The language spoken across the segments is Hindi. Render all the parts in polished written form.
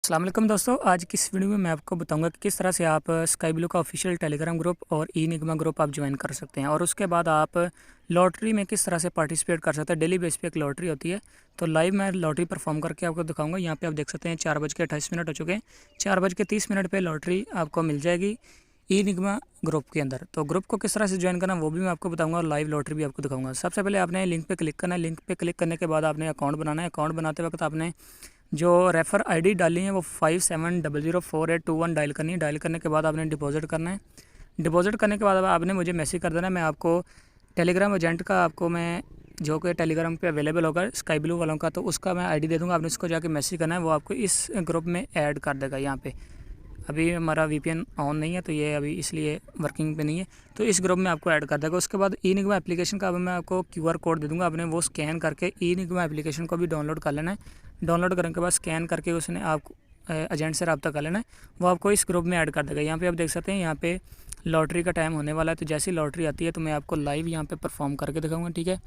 अस्सलाम वालेकुम दोस्तों, आज की इस वीडियो में मैं आपको बताऊंगा कि किस तरह से आप स्काई ब्लू का ऑफिशियल टेलीग्राम ग्रुप और ई निगमा ग्रुप आप ज्वाइन कर सकते हैं और उसके बाद आप लॉटरी में किस तरह से पार्टिसिपेट कर सकते हैं। डेली बेस पे एक लॉटरी होती है, तो लाइव मैं लॉटरी परफॉर्म करके आपको दिखाऊंगा। यहाँ पे आप देख सकते हैं 4:28 हो चुके हैं। 4:30 पे लॉटरी आपको मिल जाएगी ई निगमा ग्रुप के अंदर। तो ग्रुप को किस तरह से ज्वाइन करना वो भी मैं आपको बताऊंगा और लाइव लॉटरी भी आपको दिखाऊंगा। सबसे पहले आपने लिंक पे क्लिक करना है। लिंक पे क्लिक करने के बाद आपने अकाउंट बनाना है। अकाउंट बनाते वक्त आपने जो रेफ़र आईडी डाली है वो 57004821 डायल करनी है। डायल करने के बाद आपने डिपॉजिट करना है। डिपॉजिट करने के बाद आपने मुझे मैसेज कर देना है। मैं आपको टेलीग्राम एजेंट का आपको मैं जो कि टेलीग्राम पे अवेलेबल होगा स्काई ब्लू वालों का, तो उसका मैं आईडी दे दूंगा। आपने उसको जाके मैसेज करना है, वो आपको इस ग्रुप में ऐड कर देगा। यहाँ पे अभी हमारा वीपीएन ऑन नहीं है, तो ये अभी इसलिए वर्किंग पे नहीं है, तो इस ग्रुप में आपको ऐड कर देगा। उसके बाद ई निगमा एप्लीकेशन का अब मैं आपको क्यूआर कोड दे दूंगा। आपने वो स्कैन करके ई निगमा एप्लीकेशन को भी डाउनलोड कर लेना है। डाउनलोड करने के बाद स्कैन करके उसने आप एजेंट से रब्ता कर लेना है, वो आपको इस ग्रुप में ऐड कर देगा। यहाँ पे आप देख सकते हैं, यहाँ पे लॉटरी का टाइम होने वाला है, तो जैसी लॉटरी आती है तो मैं आपको लाइव यहाँ पे परफॉर्म करके दिखाऊंगा। ठीक है,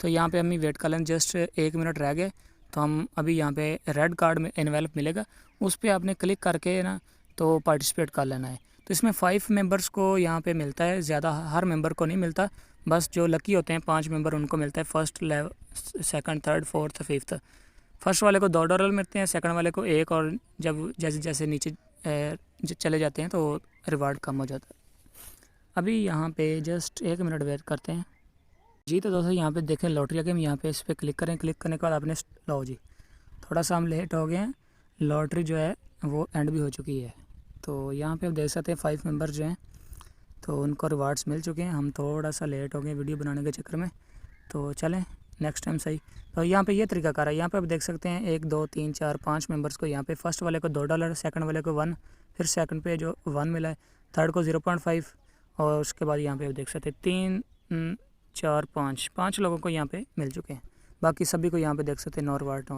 तो यहाँ पे हमें वेट कर लें, जस्ट 1 मिनट रह गए। तो हम अभी यहाँ पे रेड कार्ड में एनवेलप मिलेगा, उस पर आपने क्लिक करके ना तो पार्टिसिपेट कर लेना है। तो इसमें 5 मेंबर्स को यहाँ पे मिलता है, ज़्यादा हर मेंबर को नहीं मिलता, बस जो लकी होते हैं 5 मेंबर उनको मिलता है। First level, second, third, fourth, fifth. First वाले को $2 मिलते हैं, सेकंड वाले को 1, और जब जैसे जैसे नीचे चले जाते हैं तो रिवार्ड कम हो जाता है। अभी यहाँ पे जस्ट 1 मिनट वेट करते हैं जी। तो दोस्तों यहाँ पे देखें लॉटरी आ गई। हम यहाँ पे इस पर क्लिक करें। क्लिक करने के बाद आपने लो जी, थोड़ा सा हम लेट हो गए हैं, लॉटरी जो है वो एंड भी हो चुकी है। तो यहाँ पे आप देख सकते हैं 5 मेंबर जो हैं तो उनको रिवार्ड्स मिल चुके हैं। हम थोड़ा सा लेट हो गए वीडियो बनाने के चक्कर में, तो चलें नेक्स्ट टाइम सही। तो यहाँ पे ये तरीकाकार है। यहाँ पे आप देख सकते हैं 1 2 3 4 5 मेंबर्स को यहाँ पे फर्स्ट वाले को $2, सेकंड वाले को 1, फिर सेकंड पे जो 1 मिला है, थर्ड को 0.5, और उसके बाद यहाँ पे आप देख सकते हैं 3 4 5 लोगों को यहाँ पे मिल चुके हैं। बाकी सभी को यहाँ पे देख सकते हैं नॉर वार्ड।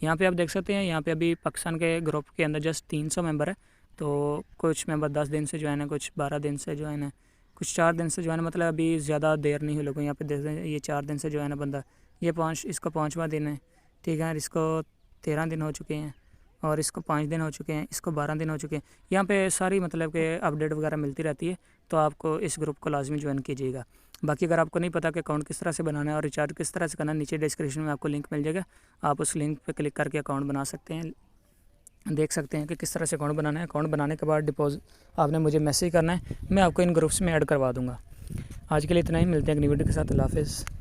यहाँ पे आप देख सकते हैं, यहाँ पे अभी पाकिस्तान के ग्रुप के अंदर जस्ट 300 मेंबर है। तो कुछ मेंबर 10 दिन से ज्वाइन है, कुछ 12 दिन से ज्वाइन है, कुछ 4 दिन से ज्वाइन है। मतलब अभी ज़्यादा देर नहीं हुई लोगों। यहाँ पे देख रहे हैं ये 4 दिन से ज्वाइन है बंदा, ये 5, इसको 5वां दिन है। ठीक है, इसको 13 दिन हो चुके हैं, और इसको 5 दिन हो चुके हैं, इसको 12 दिन हो चुके हैं। यहाँ पे सारी मतलब कि अपडेट वगैरह मिलती रहती है, तो आपको इस ग्रुप को लाजमी ज्वाइन कीजिएगा। बाकी अगर आपको नहीं पता कि अकाउंट किस तरह से बनाना है और रिचार्ज किस तरह से करना है, नीचे डिस्क्रिप्शन में आपको लिंक मिल जाएगा। आप उस लिंक पर क्लिक करके अकाउंट बना सकते हैं। देख सकते हैं कि किस तरह से अकाउंट बनाना है। अकाउंट बनाने के बाद डिपॉजिट आपने मुझे मैसेज करना है, मैं आपको इन ग्रुप्स में ऐड करवा दूँगा। आज के लिए इतना ही, मिलते हैं एक नई वीडियो के साथ। अल्लाह हाफ़िज़।